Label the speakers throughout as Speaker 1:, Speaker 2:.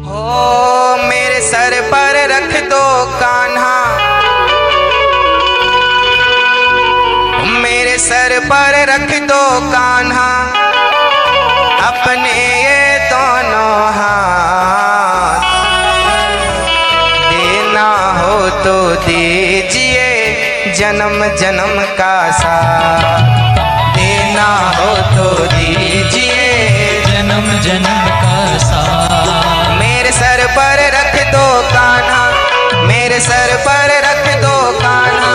Speaker 1: हो मेरे सर पर रख दो कान्हा, मेरे सर पर रख दो कान्हा, अपने ये दोनों हाथ। देना हो तो दीजिए जन्म जन्म का साथ, देना हो तो दीजिए
Speaker 2: जन्म जन्म का साथ।
Speaker 1: मेरे सर पर रख दो कान्हा, मेरे सर पर रख दो कान्हा,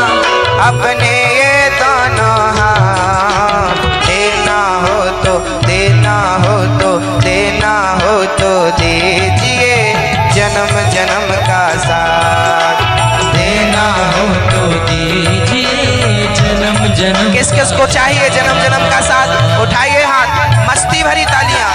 Speaker 1: अपने ये दोनों हाथ। देना हो तो देना हो तो देना हो तो दीजिए जन्म जन्म का साथ, देना हो
Speaker 2: तो दीजिए जन्म जन्म।
Speaker 1: किस किस को चाहिए जन्म जन्म का साथ? उठाइए हाथ, मस्ती भरी तालियां।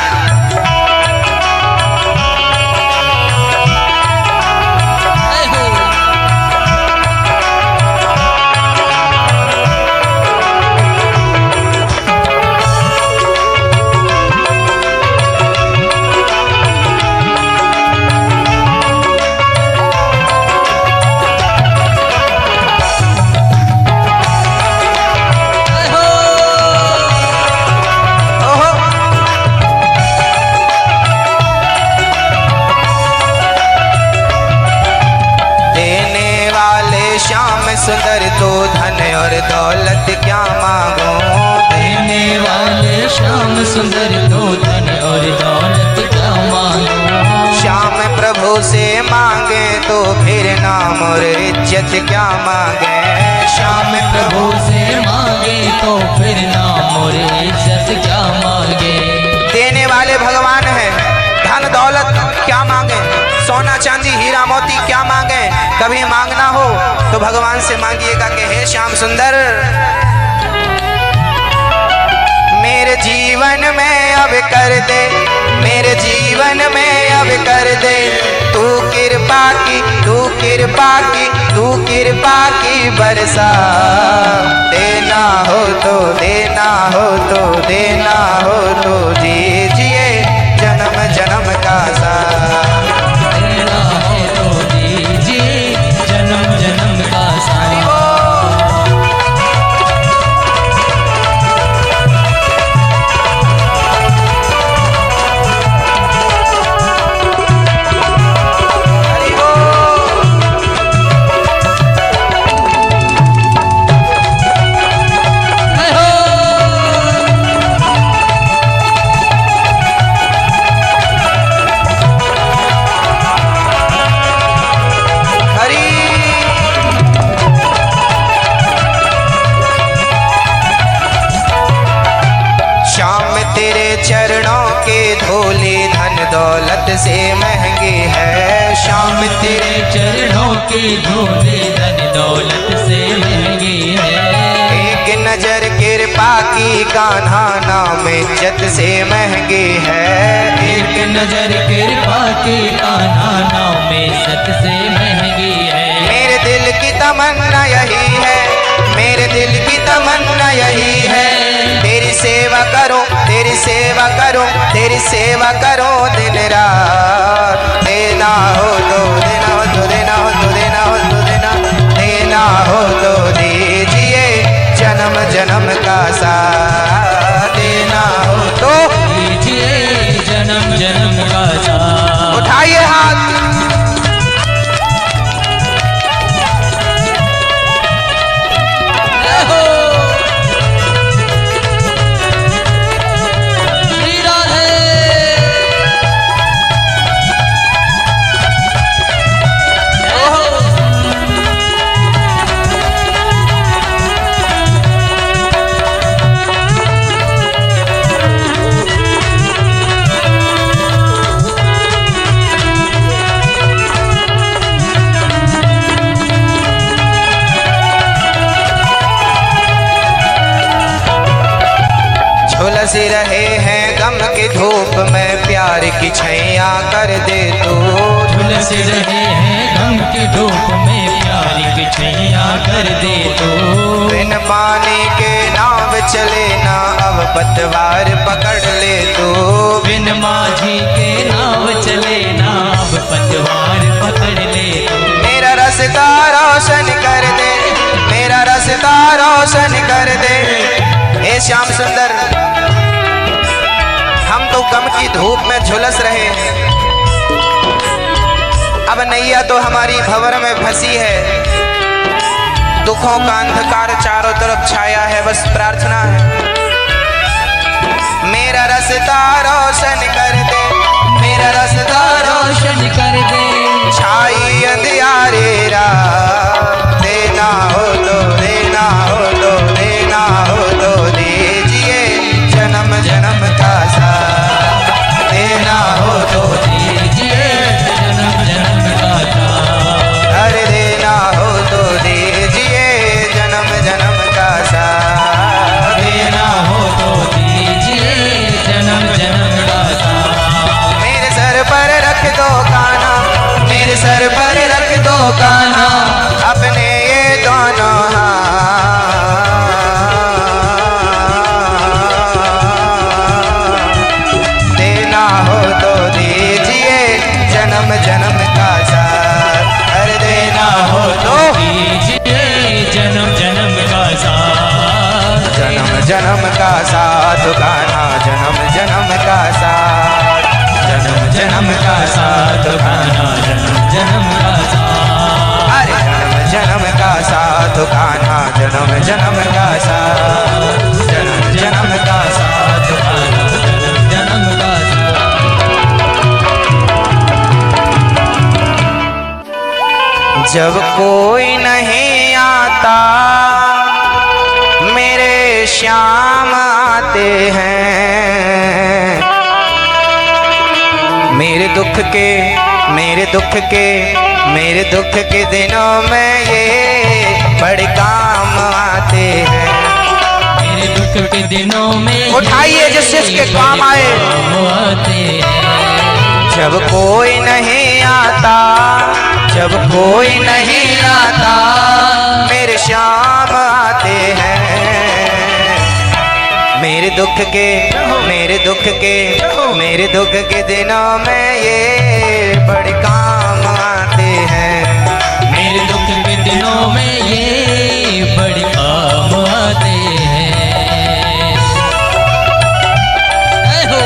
Speaker 1: सुंदर तो धन और दौलत क्या मांगो,
Speaker 2: देने वाले श्याम सुंदर तो धन और दौलत क्या मांगो।
Speaker 1: श्याम प्रभु से मांगे तो फिर नाम और इज्जत क्या मांगे,
Speaker 2: श्याम प्रभु से मांगे तो फिर नाम और इज्जत क्या मांगे।
Speaker 1: देने वाले भगवान हैं, धन दौलत क्या मांगे, सोना चांदी हीरा मोती क्या मांगे। कभी मांगना हो तो भगवान से मांगिएगा कि हे श्याम सुंदर, मेरे जीवन में अब कर दे, मेरे जीवन में अब कर दे तू कृपा की, तू कृपा की, तू कृपा की बरसा। देना हो तो देना हो तो देना हो तो दीजिए जन्म जन्म का साथ,
Speaker 2: देना हो तो दीजिए जन्म जन्म का साथ।
Speaker 1: चरणों के धोले धन दौलत से महंगे है,
Speaker 2: श्याम तेरे चरणों के धोले धन दौलत से महंगे है।
Speaker 1: एक नजर कृपा की कान्हा नाम इज्जत से महंगे है,
Speaker 2: एक नजर कृपा की कान्हा नाम इज्जत से महंगी है।
Speaker 1: मेरे दिल की तमन्ना यही है, मेरे दिल की तमन्ना यही है, तेरी सेवा करो, तेरी सेवा करो, तेरी सेवा करो दिन रात। देना हो तो देना हो तो देना हो तो देना हो तो देना, देना हो तो दीजिए जन्म जन्म का साथ, देना हो तो
Speaker 2: दीजिए जन्म जन्म का साथ।
Speaker 1: उठाइए हाथ, झुलस रहे हैं गम के धूप में प्यार की छैया कर दे तू,
Speaker 2: झुलस रहे हैं गम के धूप में प्यार की छैया कर दे तू।
Speaker 1: बिन पानी के नाव चले ना अब पतवार पकड़ ले तू,
Speaker 2: बिन माझी के नाव चले ना अब
Speaker 1: कर दे। हे श्याम सुंदर, हम तो गम की धूप में झुलस रहे, अब नैया तो हमारी भंवर में फंसी है। दुखों का अंधकार चारों तरफ छाया है, बस प्रार्थना है मेरा रास्ता रोशन कर दे, मेरा रास्ता
Speaker 2: रोशन कर दे।
Speaker 1: छाई अंधियारे रात, देना हो तो देना हो तो देना हो तो दीजिए जन्म जन्म का साथ, देना हो तो
Speaker 2: दीजिए जन्म जन्म का साथ।
Speaker 1: अरे देना हो तो दीजिए जन्म जन्म का साथ,
Speaker 2: देना हो तो दीजिए जन्म जन्म का साथ।
Speaker 1: मेरे सर पर रख दो कान्हा, मेरे सर पर रख दो कान्हा, अपने ये दोनों हाथ, देना हो तो दीजिए जन्म जन्म का साथ, अरे देना हो तो
Speaker 2: दीजिए जन्म जन्म का साथ।
Speaker 1: जन्म जन्म का साथ कान्हा, जन्म जन्म का साथ,
Speaker 2: जन्म जन्म का साथ कान्हा, जन्म जन्म का साथ।
Speaker 1: अरे जन्म जन्म का साथ कान्हा, जन्म जन्म का साथ, जन्म जन्म का साथ कान्हा,
Speaker 2: जन्म जन्म का साथ।
Speaker 1: जब कोई नहीं आता मेरे श्याम आते हैं, मेरे दुख के मेरे दुख के मेरे दुख के दिनों में ये बड़े काम आते हैं।
Speaker 2: मेरे दुख के दिनों में
Speaker 1: उठाइए जिससे इसके काम आए।
Speaker 2: आते हैं।
Speaker 1: जब कोई नहीं आता, जब कोई नहीं आता मेरे श्याम आते हैं, मेरे दुख के मेरे दुख के मेरे दुख के दिनों में ये बड़े काम आते हैं।
Speaker 2: मेरे दुख के दिनों में ये बड़े काम आते हैं। ऐ हो।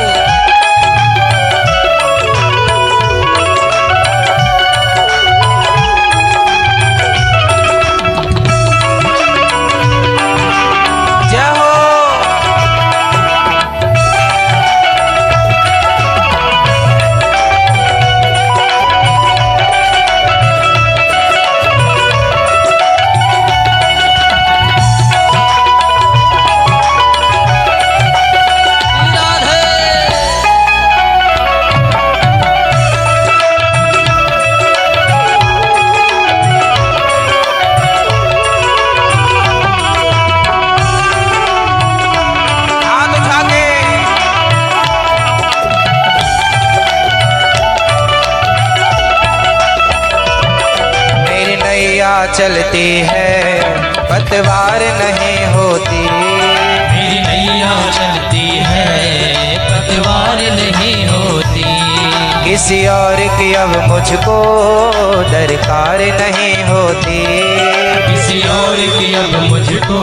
Speaker 1: जय हो। हाथ उठा के मेरी नैया चलती है, पतवार नहीं होती।
Speaker 2: मेरी नैया चलती है, पतवार नहीं होती।
Speaker 1: किसी और की अब मुझको दरकार नहीं होती।
Speaker 2: किसी और की अब मुझको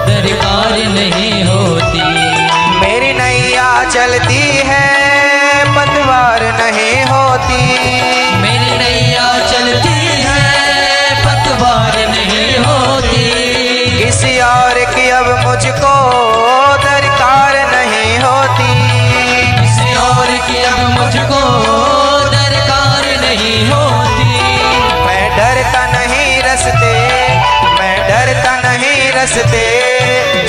Speaker 2: दरकार नहीं होती।
Speaker 1: मेरी नैया चलती है, पतवार नहीं होती।
Speaker 2: मेरी नैया चलती है, पतवार नहीं होती।
Speaker 1: किसी और की अब मुझको दरकार नहीं होती।
Speaker 2: किसी और की अब मुझको दरकार नहीं होती।
Speaker 1: मैं डरता नहीं रस्ते, मैं डरता नहीं रस्ते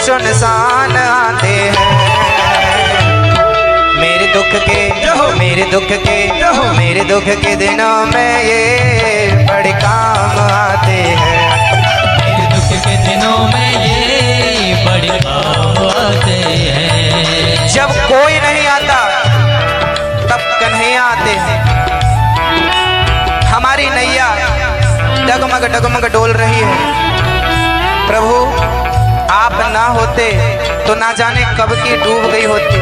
Speaker 1: सुनसान आते हैं। मेरे दुख के मेरे दुख के मेरे दुख के दिनों में ये बड़े काम आते हैं।
Speaker 2: मेरे दुख के दिनों में ये बड़े काम आते हैं।
Speaker 1: जब कोई नहीं आता तब कन्हैया आते हैं। हमारी नैया डगमग डगमग डोल रही है। प्रभु आप ना होते तो ना जाने कब की डूब गई होती।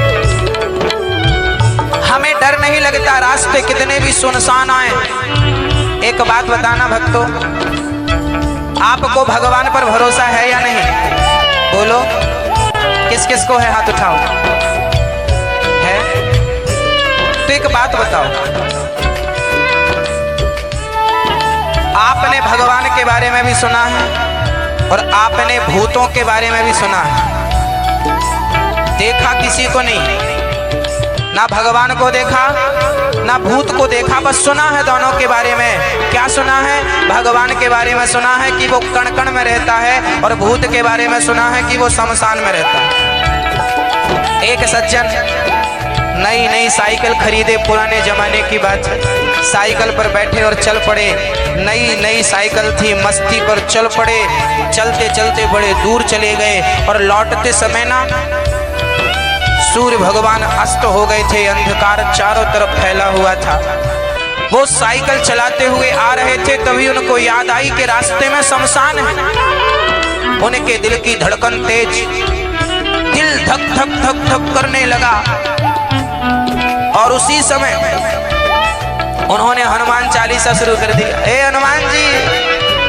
Speaker 1: हमें डर नहीं लगता, रास्ते कितने भी सुनसान आए। एक बात बताना भक्तों, आपको भगवान पर भरोसा है या नहीं? बोलो, किस किस को है? हाथ उठाओ। है तो एक बात बताओ, आपने भगवान के बारे में भी सुना है और आपने भूतों के बारे में भी सुना है, देखा किसी को नहीं, ना भगवान को देखा ना भूत को देखा, बस सुना है दोनों के बारे में। क्या सुना है? भगवान के बारे में सुना है कि वो कण कण में रहता है, और भूत के बारे में सुना है कि वो शमशान में रहता है। एक सज्जन नई नई साइकिल खरीदे, पुराने जमाने की बात है, साइकिल पर बैठे और चल पड़े। नई नई साइकिल थी, मस्ती पर चल पड़े। चलते चलते बड़े दूर चले गए और लौटते समय ना सूर्य भगवान अस्त हो गए थे, अंधकार चारों तरफ फैला हुआ था। वो साइकिल चलाते हुए आ रहे थे, तभी उनको याद आई कि रास्ते में शमशान है। उनके दिल की धड़कन तेज, दिल धक धक धक धक करने लगा, और उसी समय उन्होंने हनुमान चालीसा शुरू कर दी। हे हनुमान जी,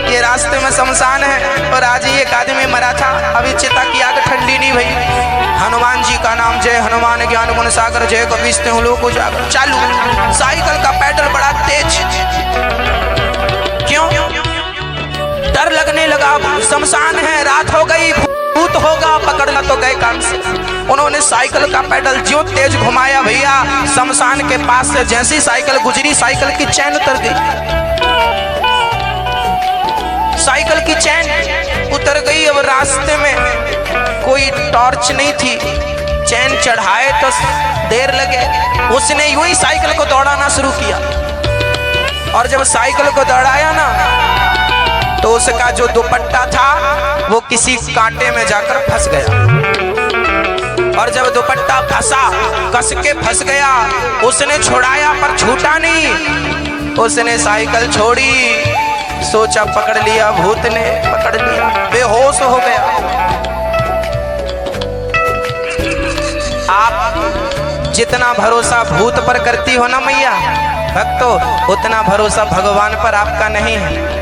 Speaker 1: ये रास्ते में शमशान है और आज ही एक आदमी मरा था, अभी चिता की आग ठंडी नहीं भई। हनुमान जी का नाम जय हनुमान ज्ञान गुण सागर, जय कपीसते हूँ लोग उजागर। चालू साइकिल का पैडल बड़ा तेज, क्यों? डर लगने लगा, शमशान है, रात हो गई, भूत होगा, पकड़ना तो गए काम से। उन्होंने साइकिल का पैडल जो तेज घुमाया भैया, शमशान के पास से जैसी साइकिल गुजरी, साइकिल की चैन उतर गई। साइकिल की चैन उतर गई। अब रास्ते में कोई टॉर्च नहीं थी, चैन चढ़ाए तो देर लगे। उसने यूं ही साइकिल को दौड़ाना शुरू किया, और जब साइकिल को दौड़ाया ना, तो उसका जो दुपट्टा था वो किसी कांटे में जाकर फंस गया। और जब दुपट्टा फंसा, कस के फंस गया, उसने छुड़ाया पर छूटा नहीं। उसने साइकिल छोड़ी, सोचा पकड़ लिया, भूत ने पकड़ लिया, बेहोश हो गया। आप जितना भरोसा भूत पर करती हो ना मैया भक्तों, उतना भरोसा भगवान पर आपका नहीं है।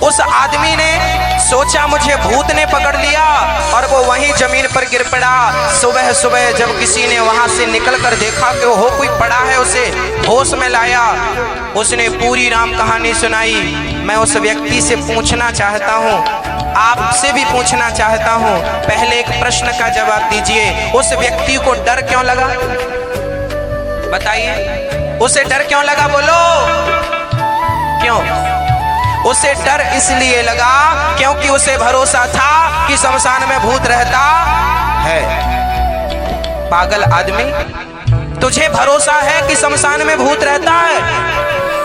Speaker 1: उस आदमी ने सोचा मुझे भूत ने पकड़ लिया, और वो वहीं जमीन पर गिर पड़ा। सुबह सुबह जब किसी ने वहां से निकलकर देखा कि वो कोई पड़ा है, उसे होश में लाया। उसने पूरी राम कहानी सुनाई। मैं उस व्यक्ति से पूछना चाहता हूँ, आपसे भी पूछना चाहता हूँ, पहले एक प्रश्न का जवाब दीजिए। उस व्यक्ति को डर क्यों लगा? बताइए, उसे डर क्यों लगा? बोलो क्यों? उसे डर इसलिए लगा क्योंकि उसे भरोसा था कि शमशान में भूत रहता है। पागल आदमी, तुझे भरोसा है कि शमशान में भूत रहता है,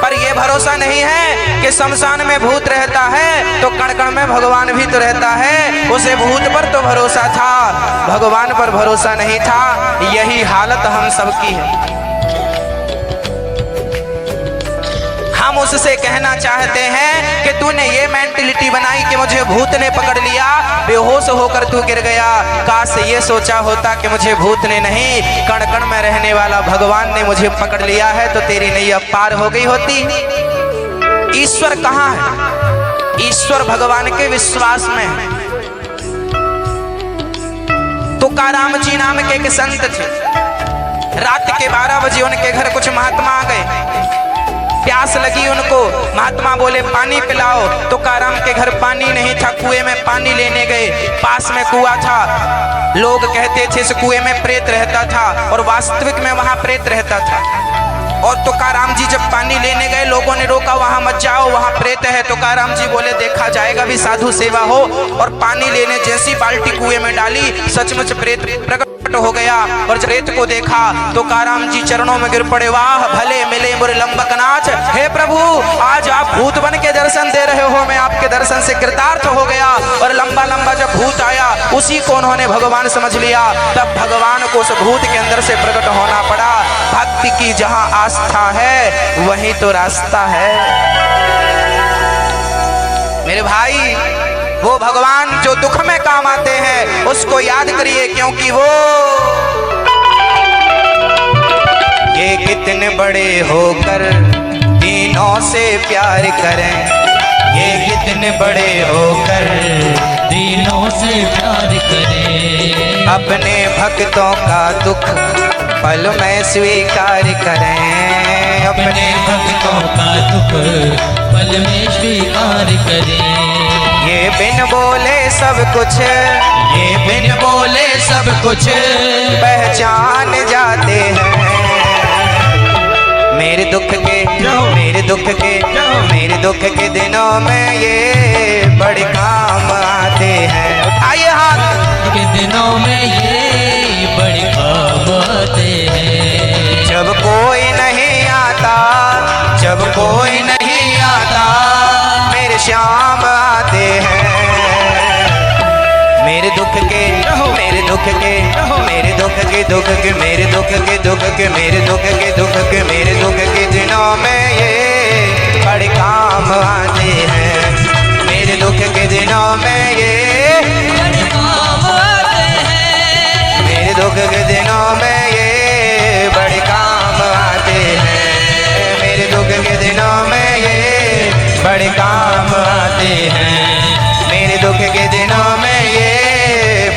Speaker 1: पर यह भरोसा नहीं है कि शमशान में भूत रहता है तो कण कण में भगवान भी तो रहता है। उसे भूत पर तो भरोसा था, भगवान पर भरोसा नहीं था। यही हालत हम सबकी है। हम उससे कहना चाहते हैं कि तूने ये मेंटलिटी बनाई कि मुझे भूत ने पकड़ लिया, बेहोश होकर तू गिर गया। काश ये सोचा होता कि मुझे भूत ने नहीं, कण कण में रहने वाला भगवान ने मुझे पकड़ लिया है, तो तेरी नैया पार हो गई होती। ईश्वर कहाँ है? ईश्वर भगवान के विश्वास में है। तुकाराम जी नाम के एक संत थे। रात के 12 बजे उनके घर कुछ महात्मा आ गए, प्यास लगी उनको। महात्मा बोले पानी पिलाओ। तुकाराम के घर पानी नहीं था, कुएं में पानी लेने गए। पास में कुआं था, लोग कहते थे इस कुएं में प्रेत रहता था, और वास्तविक में वहां प्रेत रहता था। और तुकाराम जी जब पानी लेने गए, लोगों ने रोका, वहां मत जाओ, वहां प्रेत है। तुकाराम जी बोले देखा जाएगा, भी साधु सेवा हो। और पानी लेने जैसी बाल्टी कुएं में डाली, सचमुच प्रेत प्रकट हो गया। और प्रेत को देखा, तुकाराम जी चरणों में गिर पड़े। वाह भले मिले मुर लंबक नाच, हे प्रभु आज आप भूत बन के दर्शन दे रहे हो, मैं आपके दर्शन से कृतार्थ हो गया। और लंबा लंबा जब भूत आया, उसी को उन्होंने भगवान समझ लिया। तब भगवान को उस भूत के अंदर से प्रकट होना पड़ा। भक्ति की जहां आस्था है वहीं तो रास्ता है। मेरे भाई, वो भगवान जो दुख में काम आते हैं उसको याद करिए, क्योंकि वो ये कितने बड़े होकर तीनों से प्यार करें, ये कितने बड़े होकर
Speaker 2: दिनों से प्यार करें।
Speaker 1: अपने भक्तों का दुख पल में स्वीकार करें।
Speaker 2: अपने भक्तों का दुख पल में स्वीकार करें।
Speaker 1: ये बिन बोले सब कुछ,
Speaker 2: ये बिन बोले सब कुछ
Speaker 1: पहचान जाते हैं। मेरे दुख के मेरे दुख के मेरे दुख के दिनों में ये बड़े काम आते हैं। उठाइए हाथ।
Speaker 2: के दिनों में ये बड़े काम आते हैं।
Speaker 1: जब कोई नहीं आता, जब कोई नहीं आता, मेरे श्याम आते हैं। मेरे दुख के मेरे दुख के मेरे दुख के दुख के मेरे दुख के दुख के मेरे दुख के दुख के मेरे दुख के दिनों में ये बड़े काम आते हैं। मेरे दुख के दिनों में ये
Speaker 2: बड़े काम आते हैं।
Speaker 1: मेरे दुख के दिनों में ये बड़े काम आते हैं। मेरे दुख के दिनों में ये बड़े काम आते हैं। मेरे दुख के दिनों में ये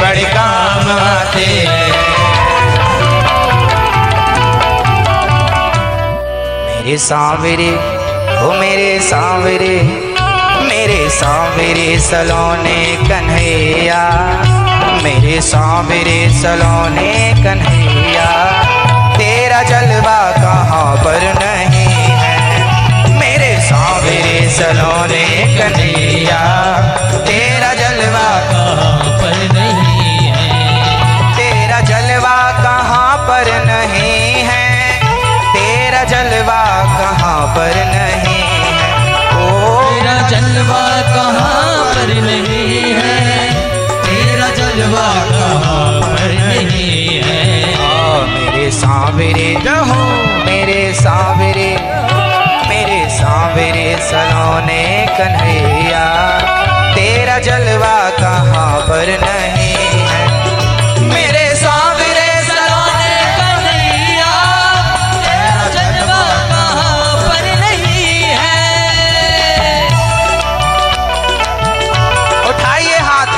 Speaker 1: बड़े काम आते हैं। मेरे सांवरे ओ मेरे सांवरे, मेरे सांवरे सलोने कन्हैया, मेरे सांवरे सलोने कन्हैया, तेरा जलवा कहाँ पर नहीं है। मेरे सांवरे सलोने कन्हैया, तेरा जलवा
Speaker 2: कहाँ पर नहीं है।
Speaker 1: तेरा जलवा कहाँ पर नहीं है। तेरा जलवा कहाँ पर नहीं है। ओ
Speaker 2: तेरा जलवा कहाँ पर नहीं है। तेरा जलवा कहाँ पर नहीं है।
Speaker 1: मेरे सांवरे मेरे सांवरे मेरे सांवरे सलोने कन्हैया, तेरा जलवा कहाँ पर नहीं है। मेरे सांवरे सलोने
Speaker 2: कन्हैया, तेरा जलवा कहाँ पर नहीं है।
Speaker 1: उठाइए हाथ,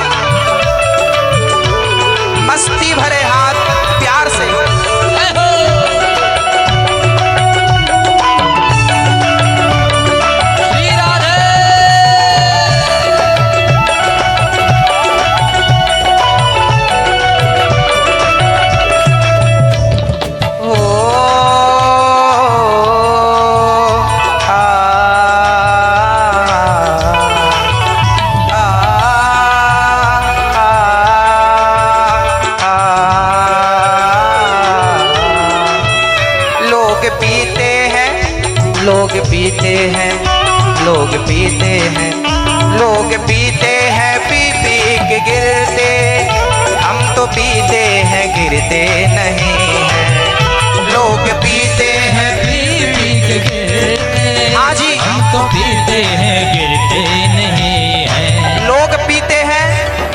Speaker 1: मस्ती भरे हाथ, प्यार से।
Speaker 2: श्री राधे।
Speaker 1: ओ आ लोग पीते हैं, लोग पीते हैं, लोग पीते हैं, लोग पीते हैं, पी पी के गिरते। हम तो पीते हैं, गिरते नहीं हैं। लोग पीते हैं,
Speaker 2: पी पी के गिरते।
Speaker 1: हाँ जी।
Speaker 2: हम तो पीते हैं, गिरते नहीं है।
Speaker 1: लोग पीते हैं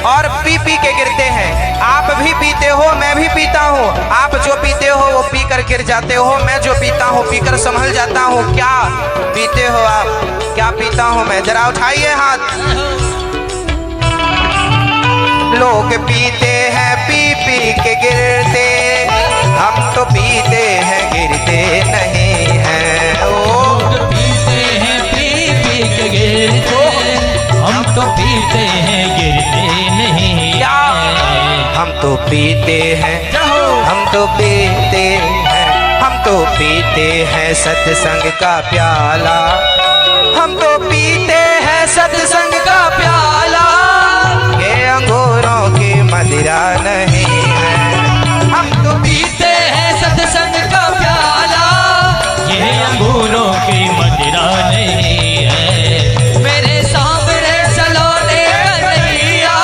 Speaker 1: और पी पी के गिरते हैं। आप भी पीते हो, मैं भी पीता हूँ। आप जो पीते हो वो पीकर गिर जाते हो, मैं जो पीता हूँ पीकर संभल जाता हूँ। क्या पीते हो आप, क्या पीता हूँ मैं? जरा उठाइए हाथ। लोग पीते हैं, पी पी के गिरते। हम तो पीते हैं, गिरते नहीं हैं। ओ
Speaker 2: लोग पीते हैं, पी पी के गिरते। हम तो पीते हैं, गिरते नहीं
Speaker 1: क्या?
Speaker 2: है।
Speaker 1: हम तो पीते हैं, हम तो पीते हैं, हम तो पीते हैं सत्संग का प्याला। हम तो पीते हैं सत्संग का प्याला। ये अंगूरों की मदिरा नहीं है। हम तो
Speaker 2: पीते हैं सत्संग का प्याला। ये अंगूरों की मदिरा नहीं है। मेरे सांवरे सलोने कन्हैया,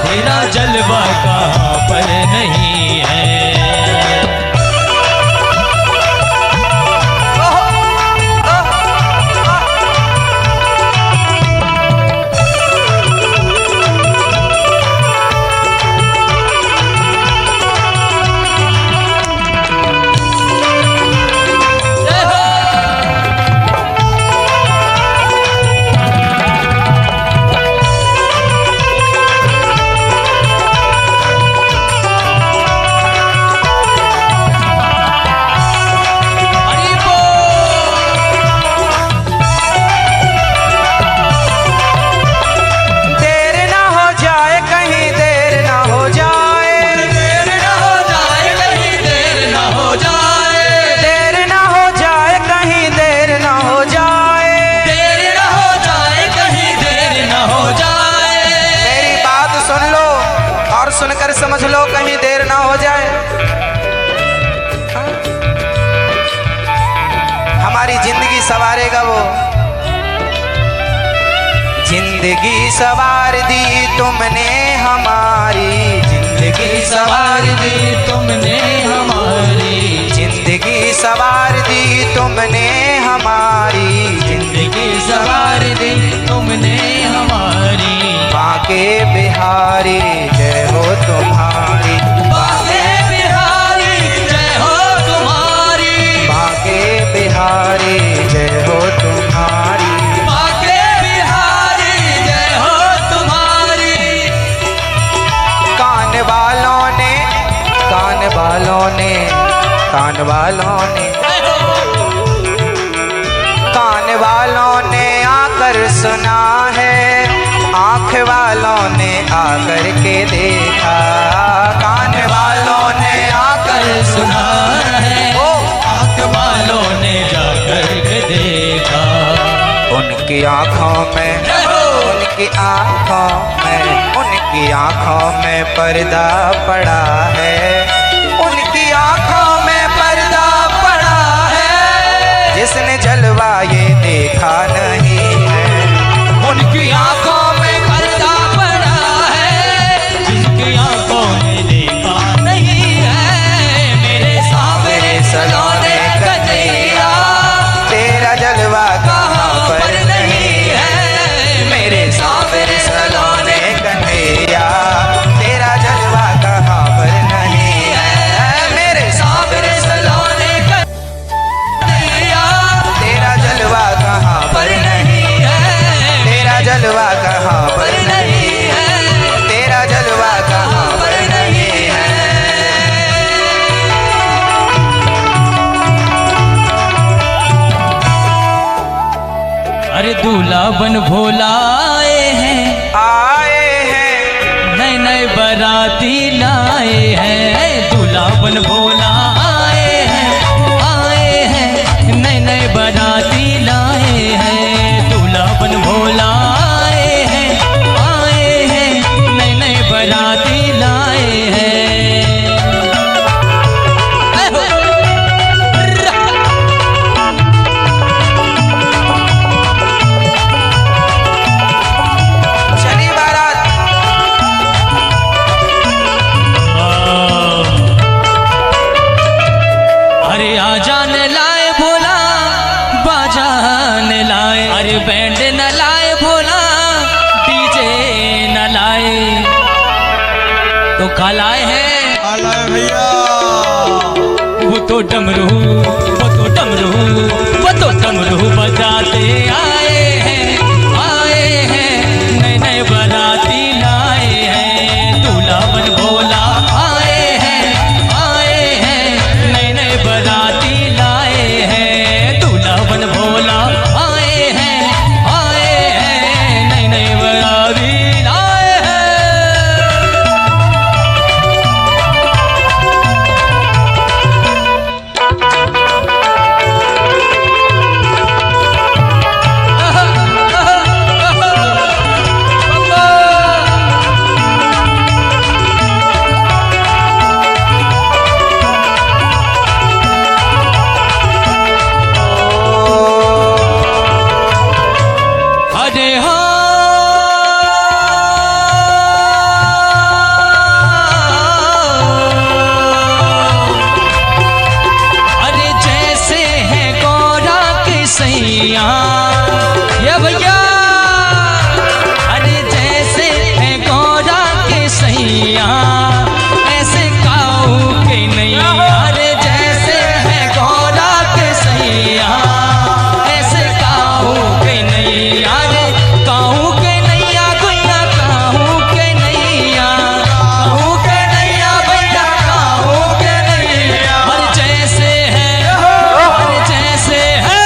Speaker 2: तेरा जलवा कहाँ पर नहीं है।
Speaker 1: सवारेगा वो। जिंदगी सवार दी तुमने हमारी, जिंदगी
Speaker 2: सवार दी तुमने हमारी,
Speaker 1: जिंदगी सवार दी तुमने हमारी,
Speaker 2: जिंदगी सवार दी तुमने हमारी।
Speaker 1: बांके बिहारी जय हो तुम्हारी,
Speaker 2: बांके बिहारी जय हो तुम्हारी,
Speaker 1: बांके बिहारी जय हो तुम्हारी।
Speaker 2: बांके बिहारी जय हो तुम्हारी।
Speaker 1: कान वालों ने, कान वालों ने, कान वालों ने, कान वालों ने आकर सुना है, आँख वालों ने आकर के देखा। कान वालों ने आकर
Speaker 2: सुना है, आँख वालों ने जाकर के देखा।
Speaker 1: उनकी आँखों में, उनकी आँखों में, उनकी आँखों में पर्दा पड़ा है, उनकी आँखों में पर्दा पड़ा है। जिसने जलवा ये देखा नहीं है,
Speaker 2: उनकी आंखों में पर्दा पड़ा है, जिनकी आंखों ने देखा नहीं है। मेरे सामने सलोने कन्हैया,
Speaker 1: तेरा जलवा कहाँ पर नहीं है। मेरे सामने सलोने कन्हैया, तेरा जलवा कहाँ पर नहीं है। मेरे सामने
Speaker 2: सलोने कन्हैया,
Speaker 1: तेरा जलवा कहाँ पर नहीं है। तेरा जलवा कहाँ पर नहीं है। तेरा जलवा कहाँ पर नहीं है।
Speaker 2: अरे दूल्हा बन भोला आए हैं,
Speaker 1: आए हैं,
Speaker 2: नए नए बराती लाए हैं। दूल्हा बन भोला आए हैं, नए नए बराती लाए हैं। दूल्हा बन भोला आए हैं, नए नए बराती लाए हैं।
Speaker 1: चली बारात।
Speaker 2: अरे आजान लाए भोला, बाजान लाए, अरे बैंड न लाए भोला, डीजे न लाए, तो का लाए हैं
Speaker 3: भैया
Speaker 2: वो तो डमरू, वो तो डमरू, वो तो डमरू बजाते आए हैं, नए नए बराती लाए हैं। दूल्हा बन भोला आए हैं, नए नए बराती लाए हैं। दूल्हा बन भोला आए हैं, नए नए बराती लाए हैं। अरे अरे जैसे है गौरा के सैया, ये भैया, अरे जैसे है गौरा के सैया, ऐसे काऊ के नैया। अरे जैसे है गौरा के सैया, ऐसे काऊ के नैया। अरे काऊ के नैया गुइया, काऊ के नैया, काऊ के नैया भैया, काऊ के नैया। और जैसे है, और जैसे है,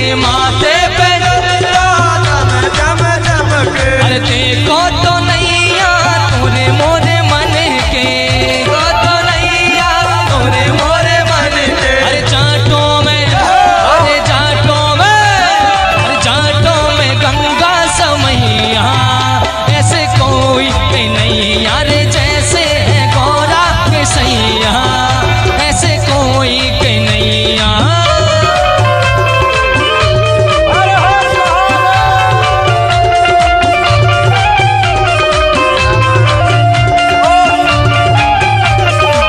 Speaker 2: तेरे माथे पे अरे देखो तो नैया तूने मोरे मन के, देखो तो नैया तूने मोरे मन के। अरे जाटों में, अरे जाटों में, अरे जाटों में गंगा समैया, ऐसे कोई नहीं यारे जैसे है गौरा के सैया, ऐसे कोई के नैया।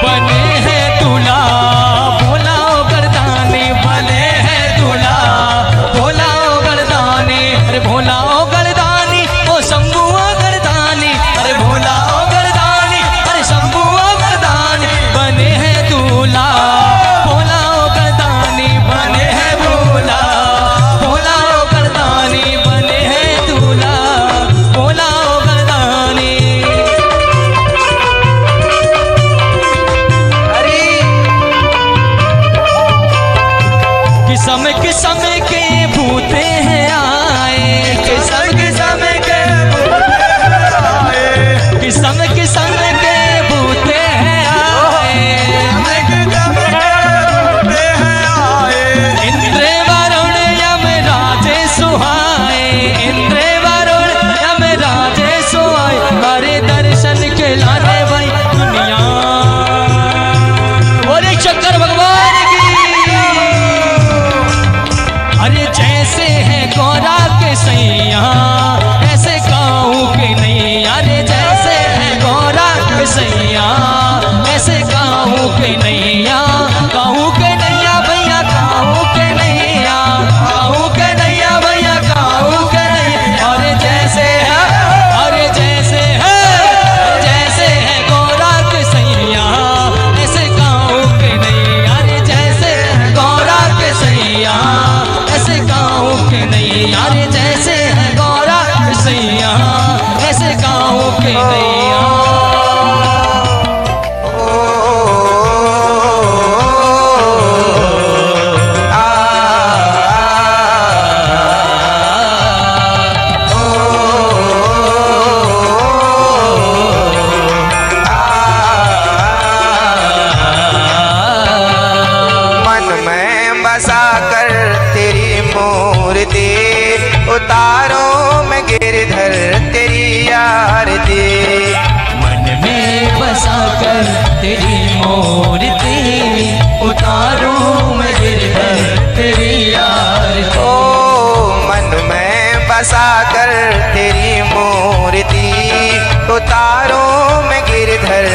Speaker 2: बने हैं दूल्हा भोला ओ गर्दानी, बने हैं दूल्हा भोला ओ गर्दानी, अरे भोला ओ गर्दानी ओ शंभू ओ गर्दानी, अरे भोला ओ गर्दानी, अरे शंभू ओ गर्दानी। बने हैं दूल्हा भोला ओ गर्दानी, बने हैं दूल्हा भोला ओ गर्दानी, बने हैं दूल्हा भोला ओ गर्दानी।
Speaker 1: अरे
Speaker 2: किस्म किस्म के भूते हैं आए, किस्म किस्म के किस्म किस्म के भूते हैं आए, इंद्र वरुण यम राजे सुहाए, इंद्र वरुण यम राजे सुहाए। हरे दर्शन के लाने भाई दुनिया, बोले शंकर भगवान की। अरे जैसे है गौरा के सैया, ऐसे गाँव के नहीं, अरे जैसे है गौरा के सैया, ऐसे गाँव के नैया, गाँव के नैया भैया, गाँव के नैया, गाँव के नैया भैया, गाँव के नैया। अरे जैसे है, अरे जैसे है, जैसे है गौरा के सैया, ऐसे गाँव के नैया, अरे जैसे है गौरा के सैया, ऐसे गाँव के नैया, अरे जैसे है गौरा के सैया, ऐसे गाँव के नैया।
Speaker 1: मन में बसा कर तेरी मूर्ति, उतारो में गिरधर तेरी आरती।
Speaker 2: मन में बसा कर तेरी मूर्ति, उतारो मैं गिरधर तेरी आरती।
Speaker 1: ओ मन में बसा कर तेरी मूर्ति, उतारो में गिरधर